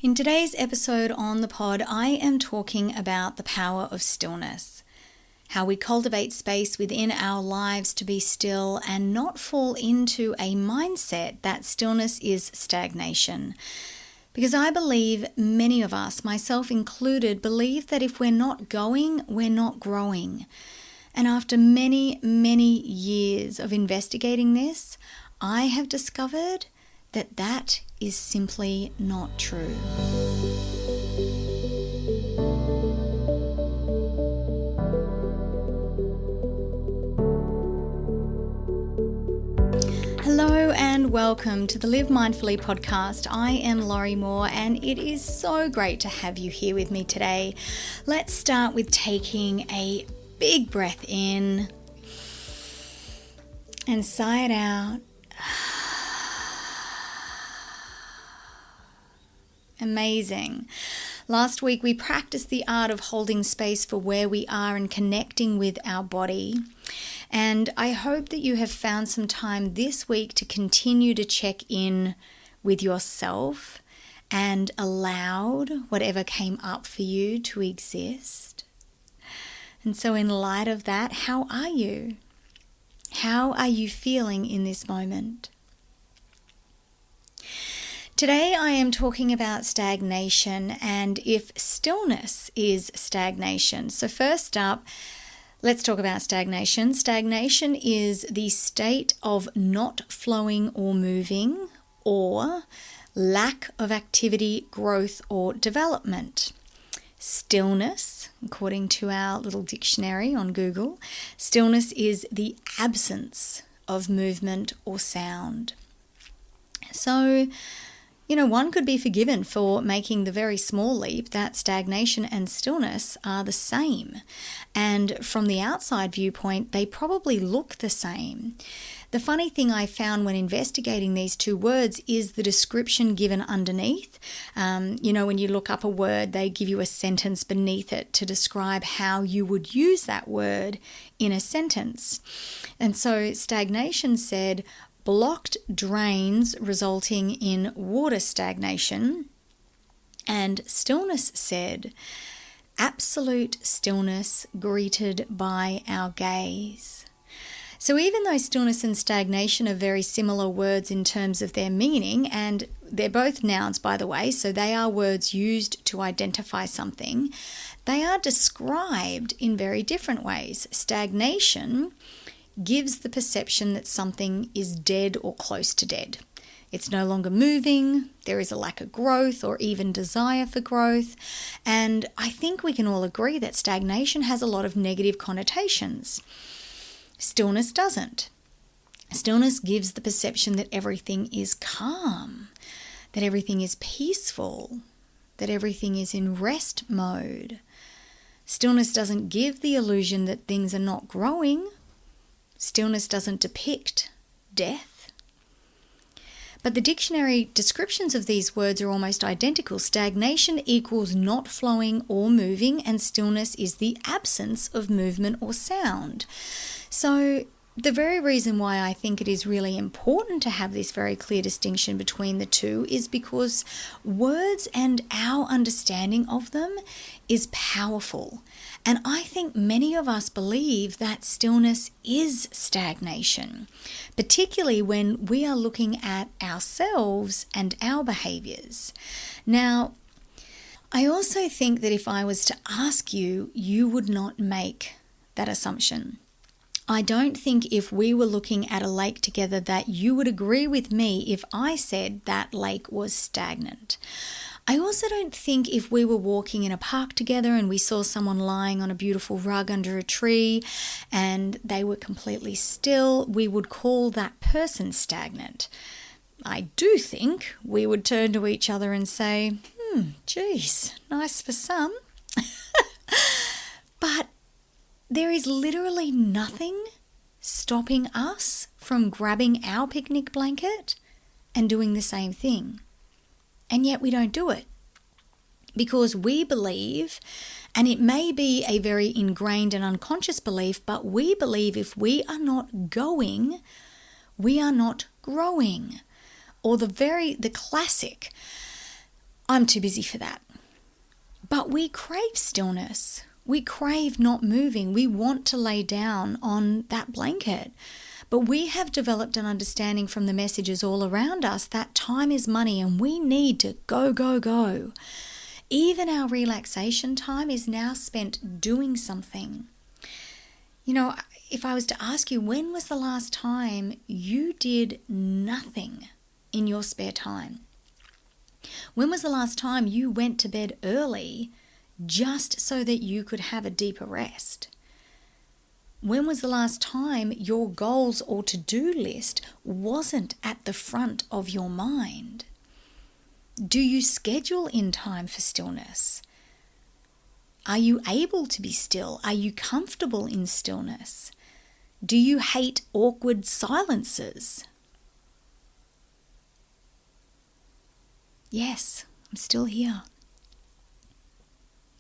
In today's episode on the pod, I am talking about the power of stillness, how we cultivate space within our lives to be still and not fall into a mindset that stillness is stagnation. Because I believe many of us, myself included, believe that if we're not going, we're not growing. And after many, many years of investigating this, I have discovered that that is simply not true. Hello and welcome to the Live Mindfully podcast. I am Laurie Moore and it is so great to have you here with me today. Let's start with taking a big breath in and sigh it out. Amazing. Last week we practiced the art of holding space for where we are and connecting with our body. And I hope that you have found some time this week to continue to check in with yourself and allowed whatever came up for you to exist. And so in light of that, how are you? How are you feeling in this moment? Today I am talking about stagnation and if stillness is stagnation. So first up, let's talk about stagnation. Stagnation is the state of not flowing or moving or lack of activity, growth or development. Stillness, according to our little dictionary on Google, stillness is the absence of movement or sound. So, one could be forgiven for making the very small leap that stagnation and stillness are the same. And from the outside viewpoint, they probably look the same. The funny thing I found when investigating these two words is the description given underneath. When you look up a word, they give you a sentence beneath it to describe how you would use that word in a sentence. And so stagnation said, blocked drains resulting in water stagnation, and stillness said, absolute stillness greeted by our gaze. So even though stillness and stagnation are very similar words in terms of their meaning, and they're both nouns by the way, so they are words used to identify something, they are described in very different ways. Stagnation gives the perception that something is dead or close to dead. It's no longer moving, there is a lack of growth or even desire for growth, and I think we can all agree that stagnation has a lot of negative connotations. Stillness doesn't. Stillness gives the perception that everything is calm, that everything is peaceful, that everything is in rest mode. Stillness doesn't give the illusion that things are not growing. Stillness doesn't depict death. But the dictionary descriptions of these words are almost identical. Stagnation equals not flowing or moving, and stillness is the absence of movement or sound. So the very reason why I think it is really important to have this very clear distinction between the two is because words and our understanding of them is powerful. And I think many of us believe that stillness is stagnation, particularly when we are looking at ourselves and our behaviors. Now, I also think that if I was to ask you, you would not make that assumption. I don't think if we were looking at a lake together that you would agree with me if I said that lake was stagnant. I also don't think if we were walking in a park together and we saw someone lying on a beautiful rug under a tree and they were completely still, we would call that person stagnant. I do think we would turn to each other and say, geez, nice for some. But there is literally nothing stopping us from grabbing our picnic blanket and doing the same thing. And yet we don't do it because we believe, and it may be a very ingrained and unconscious belief, but we believe if we are not going, we are not growing. Or the classic, I'm too busy for that. But we crave stillness. We crave not moving. We want to lay down on that blanket. But we have developed an understanding from the messages all around us that time is money and we need to go, go, go. Even our relaxation time is now spent doing something. You know, if I was to ask you, when was the last time you did nothing in your spare time? When was the last time you went to bed early just so that you could have a deeper rest? When was the last time your goals or to-do list wasn't at the front of your mind? Do you schedule in time for stillness? Are you able to be still? Are you comfortable in stillness? Do you hate awkward silences? Yes, I'm still here.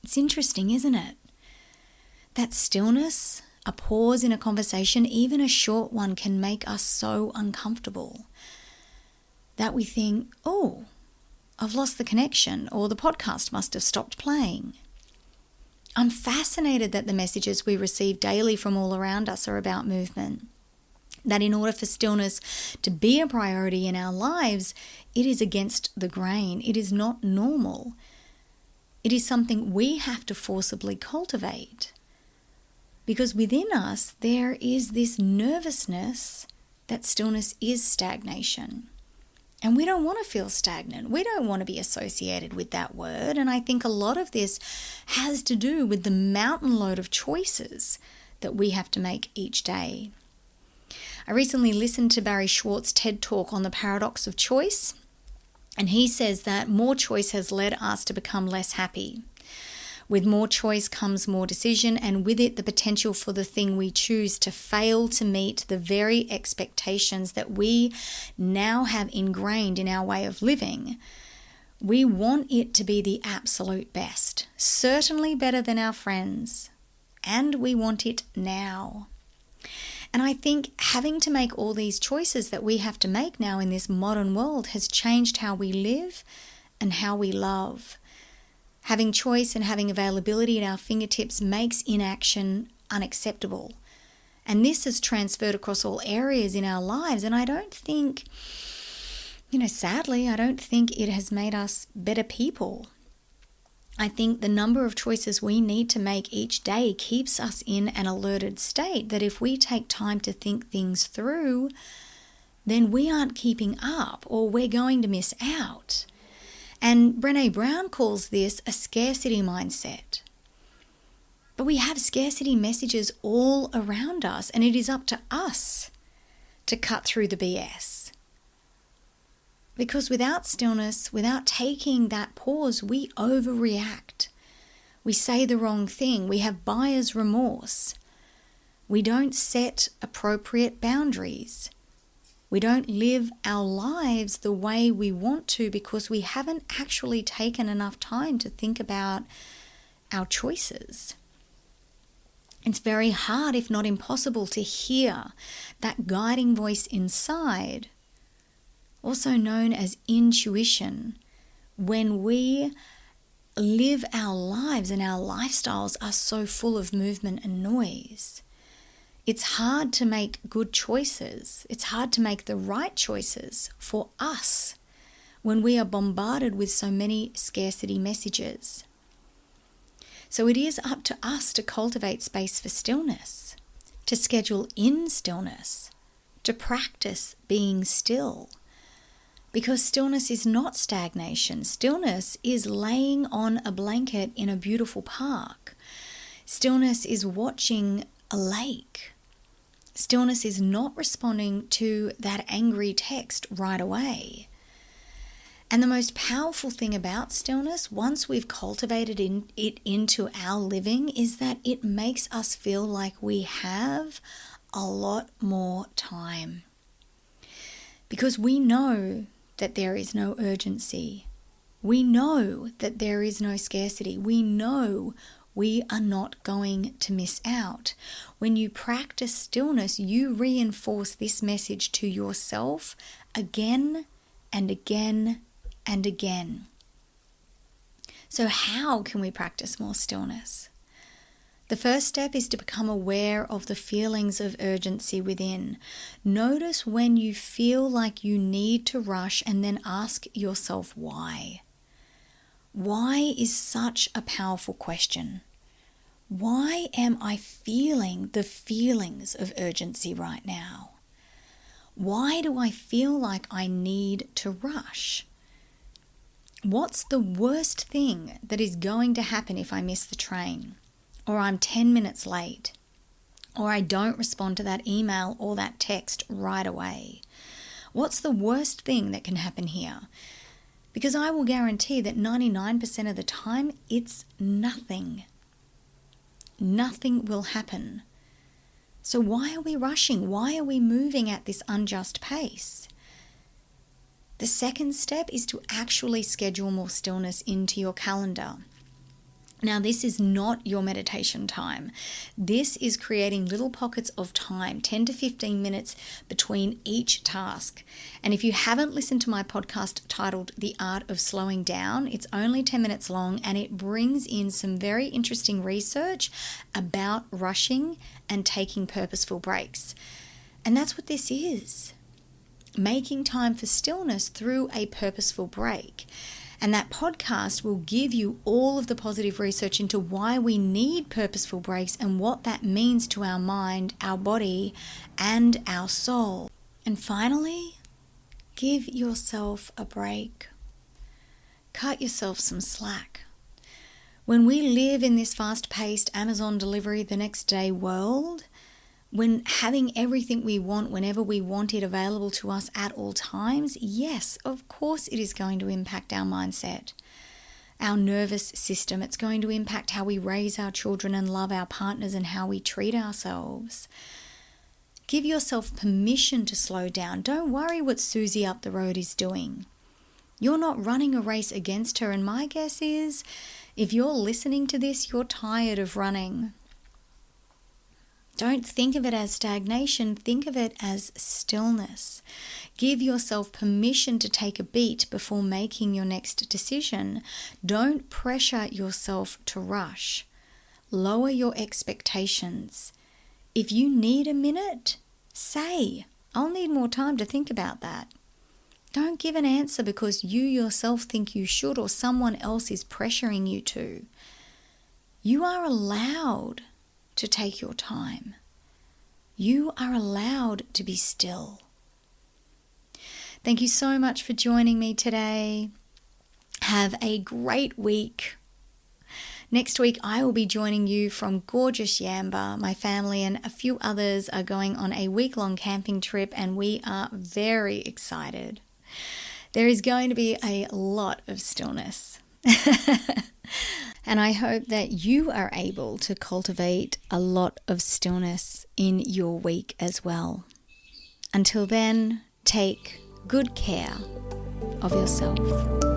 It's interesting, isn't it? That stillness, a pause in a conversation, even a short one, can make us so uncomfortable that we think, oh, I've lost the connection, or the podcast must have stopped playing. I'm fascinated that the messages we receive daily from all around us are about movement. That in order for stillness to be a priority in our lives, it is against the grain. It is not normal. It is something we have to forcibly cultivate. Because within us, there is this nervousness that stillness is stagnation. And we don't want to feel stagnant. We don't want to be associated with that word. And I think a lot of this has to do with the mountain load of choices that we have to make each day. I recently listened to Barry Schwartz's TED Talk on the paradox of choice, and he says that more choice has led us to become less happy. With more choice comes more decision, and with it the potential for the thing we choose to fail to meet the very expectations that we now have ingrained in our way of living. We want it to be the absolute best, certainly better than our friends, and we want it now. And I think having to make all these choices that we have to make now in this modern world has changed how we live and how we love. Having choice and having availability at our fingertips makes inaction unacceptable. And this has transferred across all areas in our lives. And I don't think, sadly, I don't think it has made us better people. I think the number of choices we need to make each day keeps us in an alerted state that if we take time to think things through, then we aren't keeping up or we're going to miss out. And Brené Brown calls this a scarcity mindset. But we have scarcity messages all around us, and it is up to us to cut through the BS. Because without stillness, without taking that pause, we overreact. We say the wrong thing. We have buyer's remorse. We don't set appropriate boundaries. We don't live our lives the way we want to because we haven't actually taken enough time to think about our choices. It's very hard, if not impossible, to hear that guiding voice inside, also known as intuition, when we live our lives and our lifestyles are so full of movement and noise. It's hard to make good choices. It's hard to make the right choices for us when we are bombarded with so many scarcity messages. So it is up to us to cultivate space for stillness, to schedule in stillness, to practice being still. Because stillness is not stagnation. Stillness is laying on a blanket in a beautiful park. Stillness is watching a lake. Stillness is not responding to that angry text right away. And the most powerful thing about stillness, once we've cultivated it into our living, is that it makes us feel like we have a lot more time. Because we know that there is no urgency. We know that there is no scarcity. We know we are not going to miss out. When you practice stillness, you reinforce this message to yourself again and again and again. So how can we practice more stillness? The first step is to become aware of the feelings of urgency within. Notice when you feel like you need to rush and then ask yourself why. Why is such a powerful question. Why am I feeling the feelings of urgency right now? Why do I feel like I need to rush? What's the worst thing that is going to happen if I miss the train? Or I'm 10 minutes late, or I don't respond to that email or that text right away? What's the worst thing that can happen here? Because I will guarantee that 99% of the time, it's nothing. Nothing will happen. So why are we rushing? Why are we moving at this unjust pace? The second step is to actually schedule more stillness into your calendar. Now, this is not your meditation time. This is creating little pockets of time, 10 to 15 minutes between each task. And if you haven't listened to my podcast titled The Art of Slowing Down, it's only 10 minutes long and it brings in some very interesting research about rushing and taking purposeful breaks. And that's what this is. Making time for stillness through a purposeful break. And that podcast will give you all of the positive research into why we need purposeful breaks and what that means to our mind, our body, and our soul. And finally, give yourself a break. Cut yourself some slack. When we live in this fast-paced Amazon delivery the next day world, when having everything we want whenever we want it available to us at all times, yes, of course it is going to impact our mindset, our nervous system. It's going to impact how we raise our children and love our partners and how we treat ourselves. Give yourself permission to slow down. Don't worry what Susie up the road is doing. You're not running a race against her, and my guess is if you're listening to this, you're tired of running. Don't think of it as stagnation, think of it as stillness. Give yourself permission to take a beat before making your next decision. Don't pressure yourself to rush. Lower your expectations. If you need a minute, say, I'll need more time to think about that. Don't give an answer because you yourself think you should or someone else is pressuring you to. You are allowed to take your time. You are allowed to be still. Thank you so much for joining me today. Have a great week. Next week, I will be joining you from gorgeous Yamba. My family and a few others are going on a week-long camping trip, and we are very excited. There is going to be a lot of stillness. And I hope that you are able to cultivate a lot of stillness in your week as well. Until then, take good care of yourself.